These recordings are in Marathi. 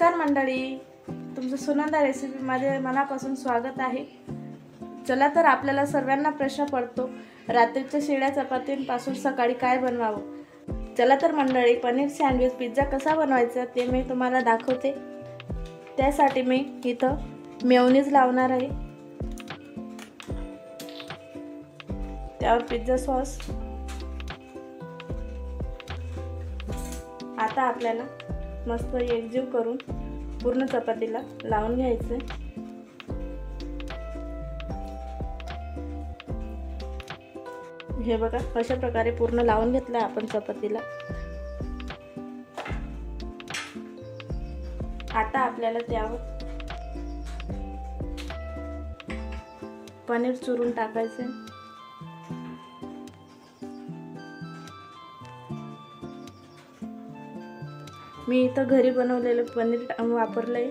नमस्कार मंडळी, तुमचं सुनंदा रेसिपीमध्ये मनापासून स्वागत आहे। चला तर आपल्याला सर्वांना प्रश्न पडतो, रात्रीच्या शिळ्या चपातींपासून सकाळी काय बनवावं। चला तर मंडळी, पनीर सँडविच पिझ्झा कसा बनवायचा ते मी तुम्हाला दाखवते। त्यासाठी मी इथं मेयोनीज लावणार आहे, त्यावर पिझ्झा सॉस। आता आपल्याला मस्त एकजीव करून पूर्ण चपातीला लावून घ्यायचे। हे बघा, अशा प्रकारे पूर्ण लावून घेतलं आपण चपातीला। आता आपल्याला त्यावर पनीर चुरून टाकायचे। मी इथं घरी बनवलेलं पनीर वापरलंय।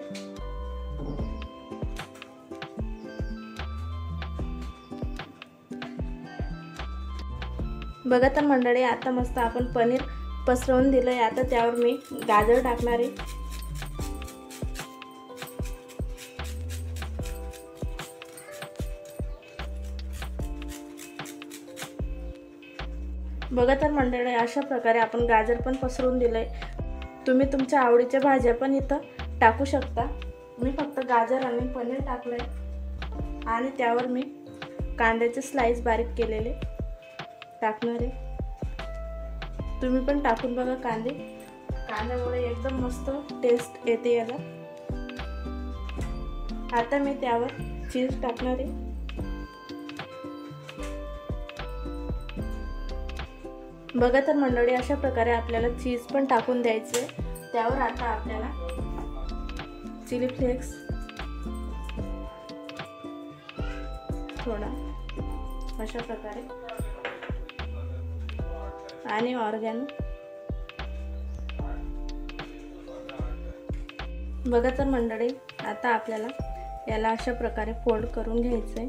बघा तर मंडळी, आता मस्त आपण पनीर पसरवून दिलंय। आता त्यावर मी गाजर टाकणार आहे। बघा तर मंडळी, अशा प्रकारे आपण गाजर पण पसरवून दिलंय। तुम्ही तुमच्या आवडीच्या भाज्या पण इथं टाकू शकता। मी फक्त गाजर आणि पनीर टाकलंय आणि त्यावर मी कांद्याचे स्लाइस बारीक केलेले टाकणार आहे। तुम्ही पण टाकून बघा कांद्यामुळे एकदम मस्त टेस्ट येते याला। आता मी त्यावर चीज टाकणार आहे। बघा तर मंडळी, अशा प्रकारे आपल्याला चीज पण टाकून द्यायचे। त्यावर आता आपल्याला चिली फ्लेक्स थोडा अशा प्रकारे आणि ऑर्गॅनो। बघा तर मंडळी, आता आपल्याला याला अशा प्रकारे फोल्ड करून घ्यायचंय।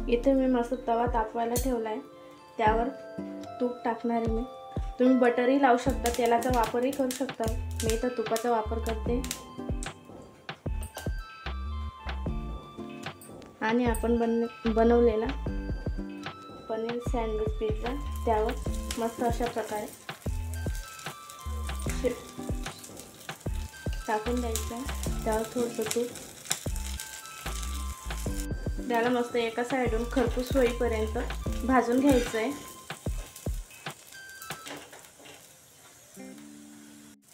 इथे मी मस्त तवा तापवायला ठेवलाय, त्यावर तूप टाकणार आहे मी। तुम्ही बटरही लावू शकता, तेलाचा वापरही करू शकता। मी इथं तुपाचा वापर करते। आणि आपण बनवलेला पनीर सँडविच पिझ्झा त्यावर मस्त अशा प्रकारे टाकून द्यायचं। त्यावर थोडंसं तूप, त्याला मस्त एका साईडून खरपूस होईपर्यंत भाजून घ्यायचंय।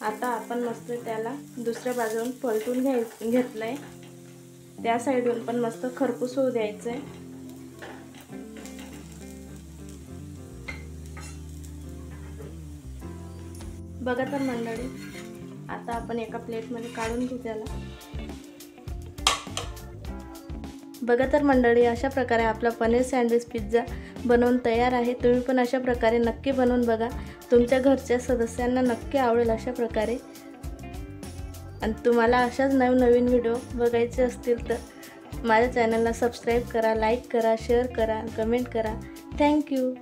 आता आपण मस्त त्याला दुसऱ्या बाजून पलटून घेतलंय। त्या साईडून पण मस्त खरपूस होऊ द्यायचंय। बघा तर मंडळी, आता आपण एका प्लेटमध्ये काढून घेऊ त्याला। बघा तर मंडळी, अशा प्रकारे आपला पनीर सँडविच पिझ्झा बनवून तयार आहे। तुम्ही पण अशा प्रकारे नक्की बनवून बघा, तुमच्या घरच्या सदस्यांना नक्की आवडेल अशा प्रकारे। आणि तुम्हाला अशाच नवीन व्हिडिओ बघायचे असतील तर माझ्या चॅनलला सबस्क्राईब करा, लाईक करा, शेअर करा, कमेंट करा। थँक्यू।